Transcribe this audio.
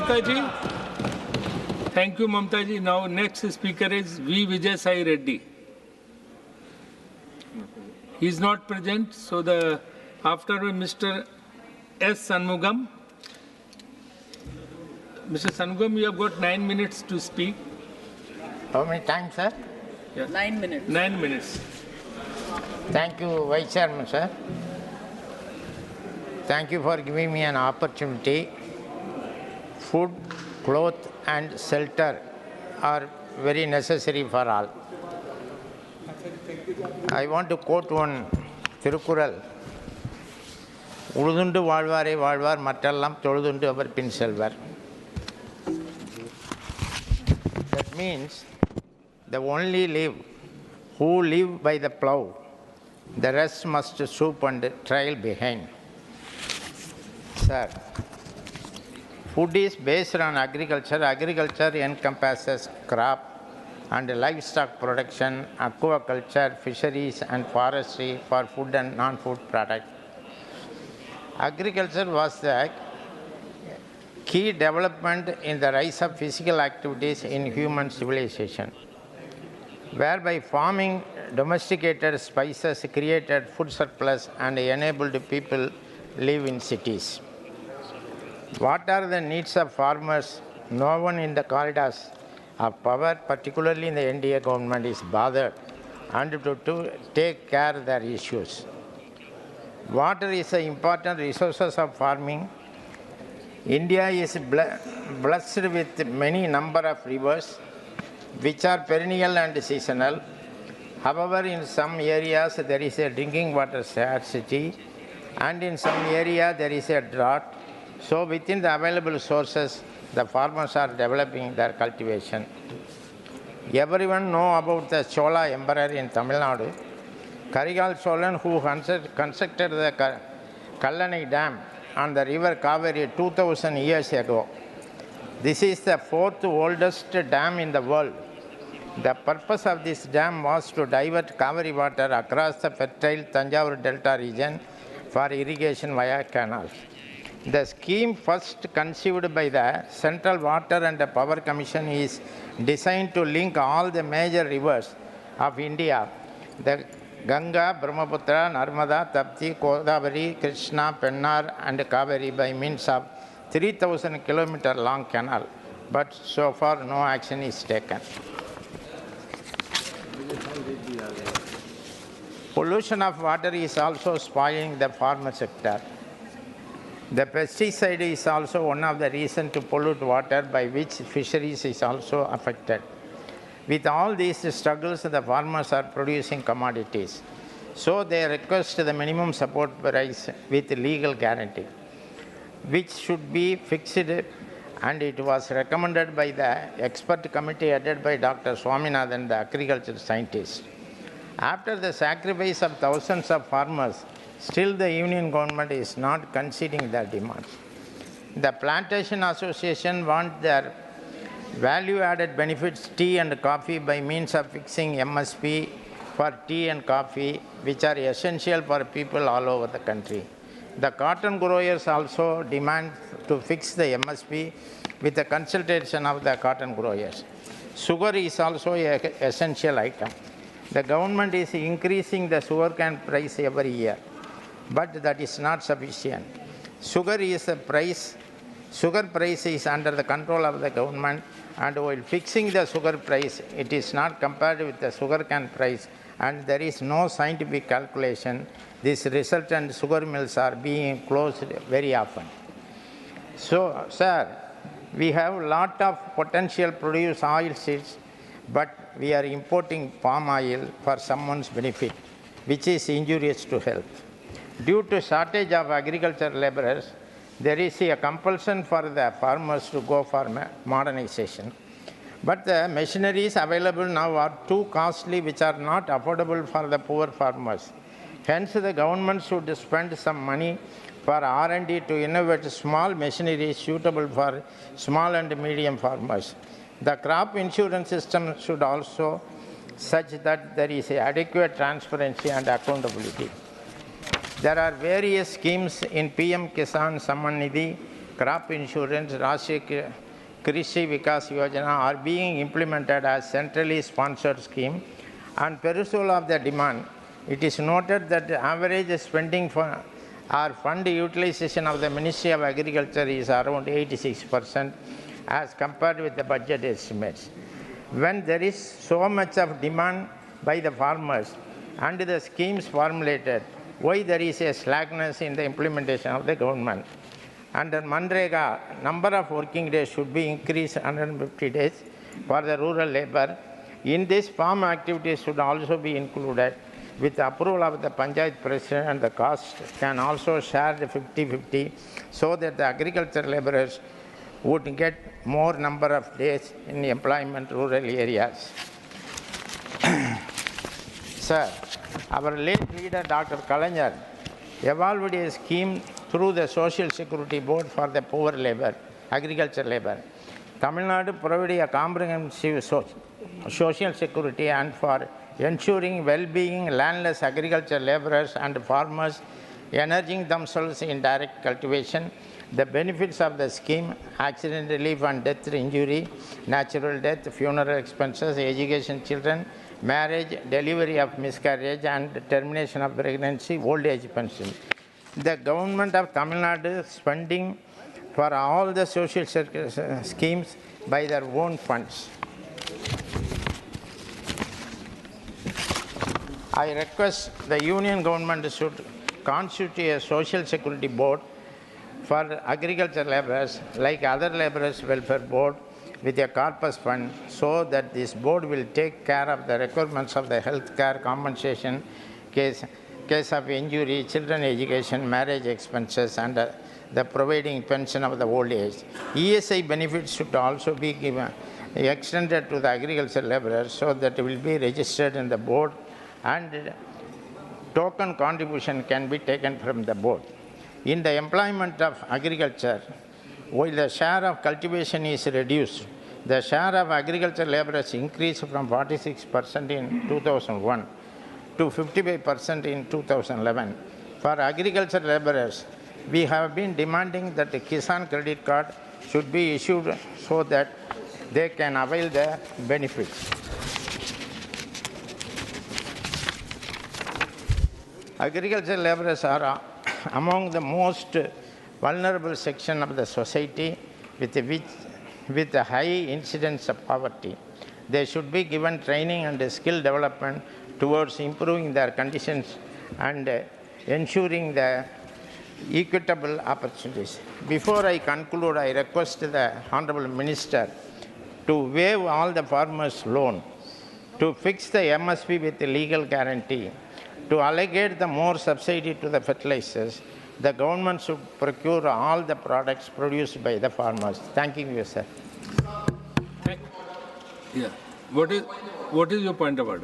Mamta ji. Thank you, Mamta ji. Now, next speaker is V. Vijay Sai Reddy. He is not present, so after Mr. S. Shanmugam. Mr. Shanmugam, you have got 9 minutes to speak. How many times, sir? Yes. 9 minutes. 9 minutes. Thank you, Vice Chairman, sir. Thank you for giving me an opportunity. Food, cloth and shelter are very necessary for all. I want to quote one Thirukural. Uludundu வாழ்வாரே வாழ்வார் மற்றெல்லாம் தொழுதுண்டு அவர் பின் செல்வர். That means the only who live by the plough, the rest must stoop and trail behind. Sir, food is based on agriculture. Agriculture encompasses crop and livestock production, aquaculture, fisheries and forestry for food and non-food products. Agriculture was the key development in the rise of physical activities in human civilization, whereby farming domesticated spices created food surplus and enabled people live in cities. What are the needs of farmers? No one in the corridors of power, particularly in the NDA government, is bothered and to take care of their issues. Water is an important resources of farming. India is blessed with many number of rivers which are perennial and seasonal. However, in some areas there is a drinking water scarcity and in some area there is a drought. So within the available sources, the farmers are developing their cultivation. Everyone know about the Chola Emperor in Tamil Nadu, Karigal Cholan, who constructed the Kallanai Dam on the river Kaveri 2000 years ago. This is the 4th oldest dam in the world. The purpose of this dam was to divert Kaveri water across the fertile Tanjavur Delta region for irrigation via canals. The scheme first conceived by the Central Water and Power Commission is designed to link all the major rivers of India, the Ganga, Brahmaputra, Narmada, Tapti, Godavari, Krishna, Pennar and Kaveri by means of 3,000 km long canal. But so far no action is taken. Pollution of water is also spoiling the farmer sector. The pesticide is also one of the reasons to pollute water, by which fisheries is also affected. With all these struggles, the farmers are producing commodities. So they request the minimum support price with legal guarantee, which should be fixed, and it was recommended by the expert committee headed by Dr. Swaminathan, the agriculture scientist. After the sacrifice of thousands of farmers, still the union government is not conceding their demands. The Plantation Association want their value-added benefits, tea and coffee, by means of fixing MSP for tea and coffee, which are essential for people all over the country. The cotton growers also demand to fix the MSP with the consultation of the cotton growers. Sugar is also an essential item. The government is increasing the sugarcane price every year, but that is not sufficient. Sugar price is under the control of the government, and while fixing the sugar price, it is not compared with the sugarcane price, and there is no scientific calculation. This resultant sugar mills are being closed very often. So, sir, we have a lot of potential produce oil seeds, but we are importing palm oil for someone's benefit, which is injurious to health. Due to shortage of agriculture laborers, there is a compulsion for the farmers to go for modernization. But the machineries available now are too costly, which are not affordable for the poor farmers. Hence, the government should spend some money for R&D to innovate small machinery suitable for small and medium farmers. The crop insurance system should also such that there is adequate transparency and accountability. There are various schemes in PM Kisan Samman Nidhi, crop insurance, Rajya Krishi Vikas Yojana are being implemented as centrally sponsored scheme and perusal of the demand. It is noted that the average spending for our fund utilization of the Ministry of Agriculture is around 86% as compared with the budget estimates. When there is so much of demand by the farmers and the schemes formulated, why there is a slackness in the implementation of the government? Under Manrega, number of working days should be increased 150 days for the rural labor. In this, farm activities should also be included. With the approval of the Panchayat President, and the cost can also share the 50-50 so that the agriculture laborers would get more number of days in employment rural areas. Sir, our late leader Dr. Kalanyar evolved a scheme through the Social Security Board for the poor labor, agriculture labor. Tamil Nadu provided a comprehensive social security and for ensuring well-being landless agriculture laborers and farmers energizing themselves in direct cultivation. The benefits of the scheme: accident relief and death injury, natural death, funeral expenses, education children, marriage, delivery of miscarriage and termination of pregnancy, old age pension. The government of Tamil Nadu is spending for all the social schemes by their own funds. I request the Union government should constitute a social security board for agriculture laborers like other laborers welfare board with a corpus fund, so that this board will take care of the requirements of the health care compensation case of injury, children education, marriage expenses, and the providing pension of the old age. ESI benefits should also be given, extended to the agriculture laborers so that it will be registered in the board and token contribution can be taken from the board. In the employment of agriculture, while the share of cultivation is reduced, the share of agriculture laborers increased from 46% in 2001 to 55% in 2011. For agriculture laborers, we have been demanding that the Kisan credit card should be issued so that they can avail the benefits. Agriculture laborers are among the most vulnerable section of the society with a high incidence of poverty. They should be given training and skill development towards improving their conditions and ensuring the equitable opportunities. Before I conclude, I request the Honorable Minister to waive all the farmers' loan, to fix the MSP with the legal guarantee, to allocate the more subsidy to the fertilizers. The government should procure all the products produced by the farmers. Thank you, sir. Yeah. What is your point of order?